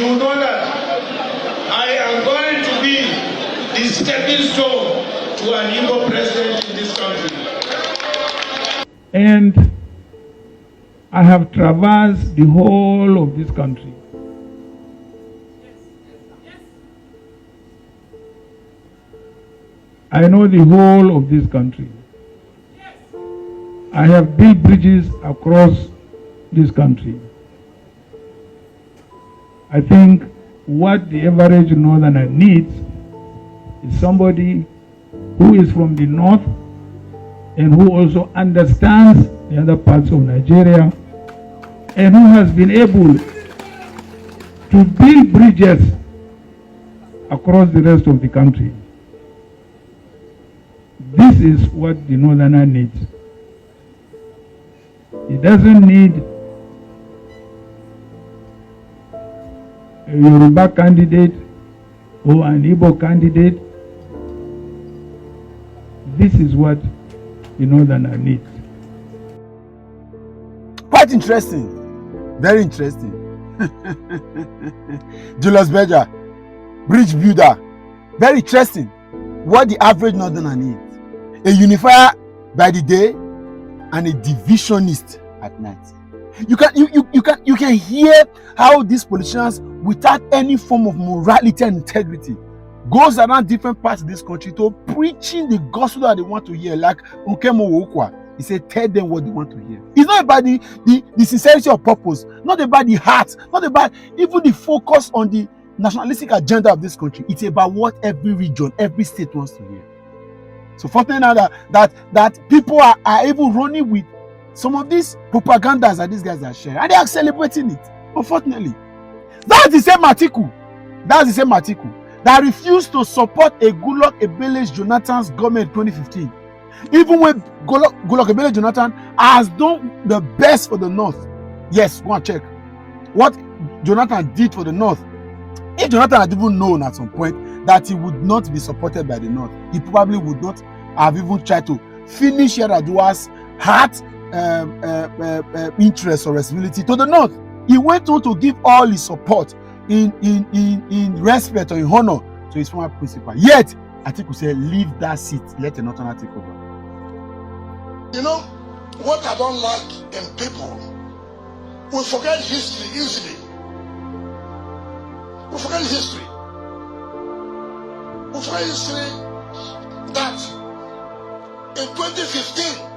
you know that I am going to be the stepping stone to an Igbo president in this country. And I have traversed the whole of this country. I know the whole of this country. I have built bridges across this country. I think what the average northerner needs is somebody who is from the north and who also understands the other parts of Nigeria and who has been able to build bridges across the rest of the country. This is what the northerner needs. He doesn't need a Yoruba candidate or an Igbo candidate. This is what the northerner needs. Quite interesting. Very interesting. Julius Berger, bridge builder. Very interesting. What the average northerner needs. A unifier by the day and a divisionist at night. You can hear how these politicians, without any form of morality and integrity, goes around different parts of this country to preaching the gospel that they want to hear. Like Nkemo Okwa, he said, tell them what they want to hear. It's not about the sincerity of purpose, not about the heart, not about even the focus on the nationalistic agenda of this country. It's about what every region, every state wants to hear. So fortunately now that people are even running with some of these propagandas that these guys are sharing, and they are celebrating it. Unfortunately, that's the same Atiku. That's the same Atiku that refused to support a Goodluck Ebele Jonathan's government in 2015, even when Goodluck Ebele Jonathan has done the best for the North. Yes, go and check what Jonathan did for the North. If Jonathan had even known at some point that he would not be supported by the North, he probably would not have even tried to finish Yar'Adua's heart interest or responsibility to the North. He went on to give all his support in respect or in honor to his former principal. Yet, Atiku said, leave that seat, let a northerner take over. You know, what I don't like in people, we forget history easily. We forget history. We forget history that in 2015,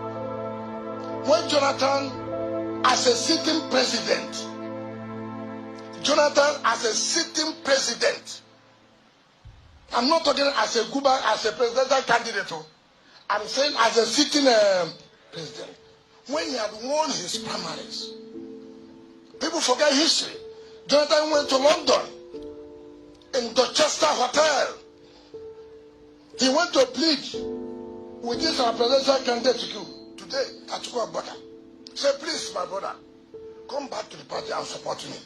when Jonathan, as a sitting president, I'm not talking as a Cuba, as a presidential candidate. I'm saying as a sitting president. When he had won his primaries, people forget history. Jonathan went to London in Dorchester Hotel. He went to plead with this presidential candidate today, Atiku Abubakar. Say, please, my brother, come back to the party and support me.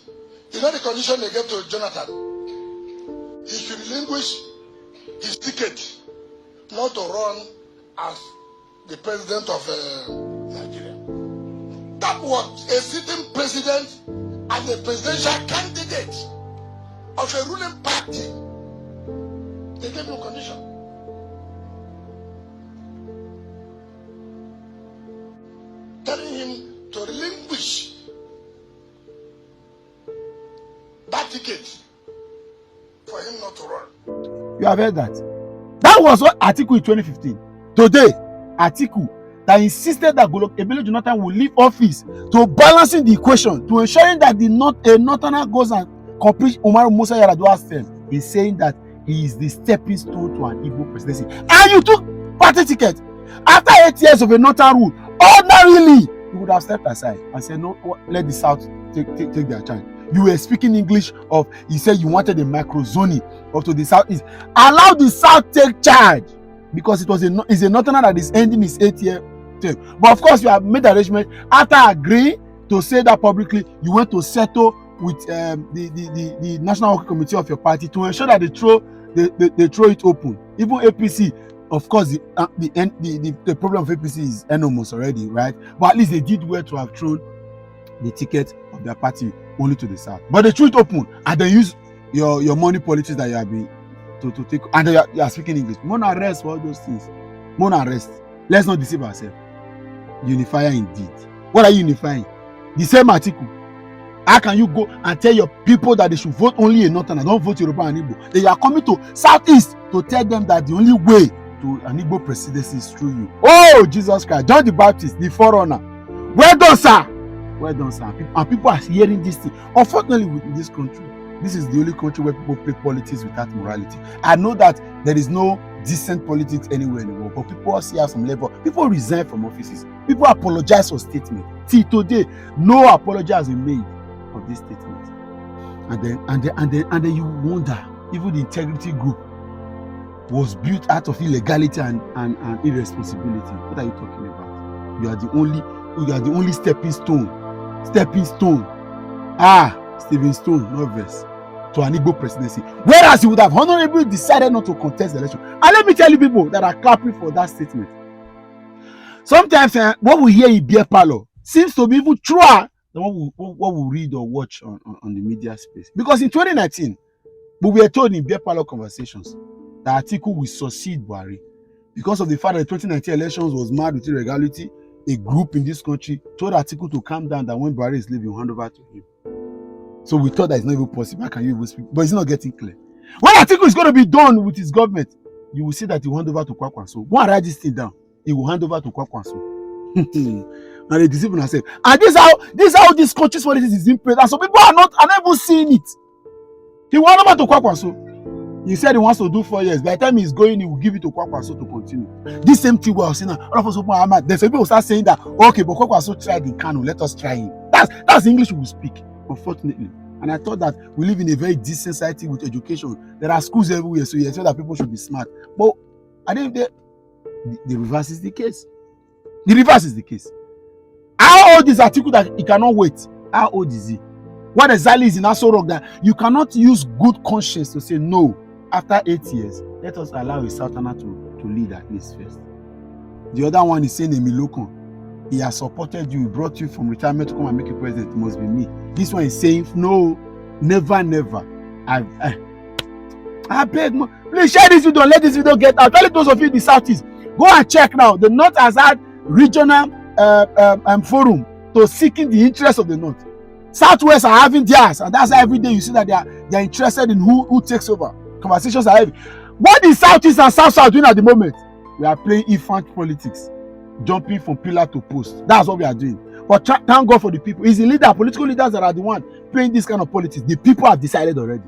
You know the condition they gave to Jonathan? He should relinquish his ticket not to run as the president of Nigeria. That was a sitting president and a presidential candidate of a ruling party. They gave no condition. Telling him to relinquish that ticket for him not to run. You have heard that. That was what Atiku in 2015. Today, Atiku that insisted that Goodluck Ebele Jonathan will leave office to balancing the equation, to ensuring that a northerner goes and complete Umaru Musa Yar'Adua's term, is saying that he is the stepping stone to an Igbo presidency. And you took party ticket. After 8 years of a northern rule, ordinarily, you would have stepped aside and said, no, let the South take their charge. You were speaking English of, you said you wanted a micro zoning up to the Southeast. Allow the South take charge, because it's a northerner that is ending his 8-year term. But of course, you have made arrangement. After agreeing to say that publicly, you went to settle with the National Working Committee of your party to ensure that they throw it open. Even APC, of course, the problem of APC is enormous already, right? But at least they did well to have thrown the ticket of their party only to the south. But the truth open, and they use your money politics that you have been to take, and you are speaking English. More arrest for all those things. More arrest. Let's not deceive ourselves. Unifier indeed. What are you unifying? The same Atiku. How can you go and tell your people that they should vote only a Northern and don't vote Yoruba and Igbo? They are coming to Southeast to tell them that the only way to an Igbo presidency is through you. Oh, Jesus Christ. John the Baptist, the forerunner. Well done, sir. Well done, sir. And people are hearing this thing. Unfortunately, in this country, this is the only country where people play politics without morality. I know that there is no decent politics anywhere in the world, but people see at some level. People resign from offices. People apologize for statements. Till today, no apology has been made of this statement. And then you wonder, even the integrity group was built out of illegality and irresponsibility. What are you talking about? You are the only stepping stone. Stepping stone. Stepping Stone, not verse, to an Igbo presidency. Whereas he would have honorably decided not to contest the election. And let me tell you people that are clapping for that statement. Sometimes what we hear in beer parlor seems to be even truer than what we read or watch on the media space. Because in 2019, we were told in beer parlor conversations that Atiku will succeed Buhari. Because of the fact that the 2019 elections was marred with illegality, a group in this country told Atiku to calm down, that when Buhari is leaving, we'll hand over to him. So we thought that it's not even possible. How can you even speak? But it's not getting clear. When Atiku is going to be done with his government, you will see that he will hand over to Kwakwanso. Go and write this thing down. He will hand over to Kwakwanso. And they deceive themselves. And this is how this country's politics is in place. And some people are not even seeing it. He will hand over to Kwakwanso. He said he wants to do 4 years. By the time he's going, he will give it to Kwakwanso to continue. This same thing we are saying now. All of us open our mouth. Then some people will start saying that, okay, but Kwakwanso tried in Kano. Let us try him. That's the English we will speak, unfortunately. And I thought that we live in a very decent society with education. There are schools everywhere, so you expect that people should be smart. But I think the reverse is the case. The reverse is the case. How old is Atiku that he cannot wait? How old is he? What exactly is in Aso Rock that you cannot use good conscience to say no? After 8 years, let us allow a Southerner to lead at least first. The other one is saying Emilokon. He has supported you, he brought you from retirement to come and make you president. It must be me. This one is saying no, never, never. I beg, please share this video, let this video get out. Tell it those of you in the Southeast. Go and check now. The North has had regional forum to seeking the interest of the North. Southwest are having theirs, and that's every day you see that they are interested in who takes over. Conversations are heavy. What is Southeast and South doing at the moment? We are playing infant politics, jumping from pillar to post. That's what we are doing. But thank God for the people. It's the leader, political leaders that are the one playing this kind of politics. The people have decided already.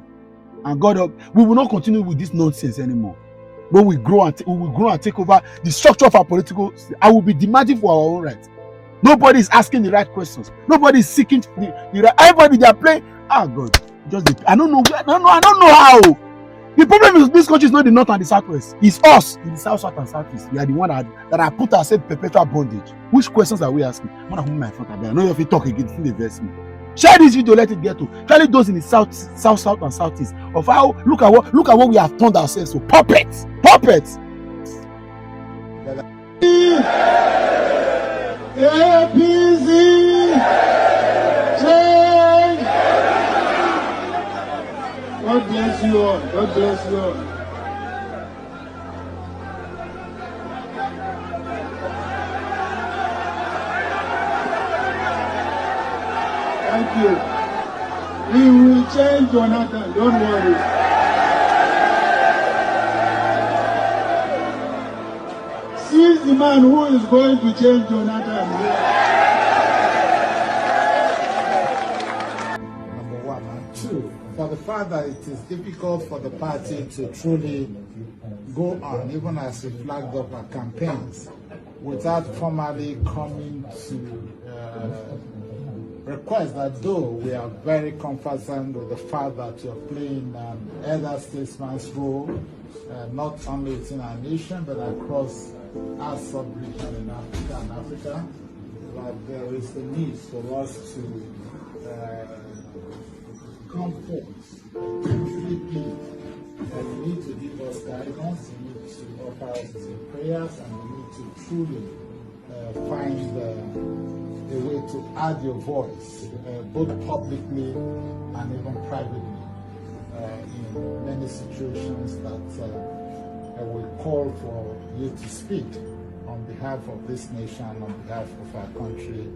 And God, we will not continue with this nonsense anymore. When we grow and take over the structure of our political, I will be demanding for our own rights. Nobody is asking the right questions. Nobody is seeking the right. Everybody they are playing. God, I don't know. I don't know how. The problem is this country is not the North and the Southwest. It's us in the South, South, and Southeast. We are the one that are put ourselves in perpetual bondage. Which questions are we asking? I'm not my front. I know if you talk again, think they verse me. Share this video, let it get to. Tell it those in the South, South, and Southeast of how look at what we have turned ourselves to. Puppets. God bless you all. God bless you all. Thank you. We will change Jonathan. Don't worry. Seize the man who is going to change Jonathan. For the fact that it is difficult for the party to truly go on, even as we flagged up our campaigns, without formally coming to request that though we are very conversant with the fact that you're playing an elder statesman's role, not only within our nation, but across our sub-region in Africa, that there is the need for us to come forth and you need to give us guidance, you need to offer us prayers, and you need to truly find a way to add your voice, both publicly and even privately, in many situations that will call for you to speak on behalf of this nation, on behalf of our country,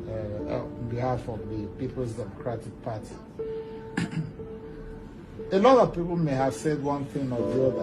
on behalf of the People's Democratic Party. A lot of people may have said one thing or the other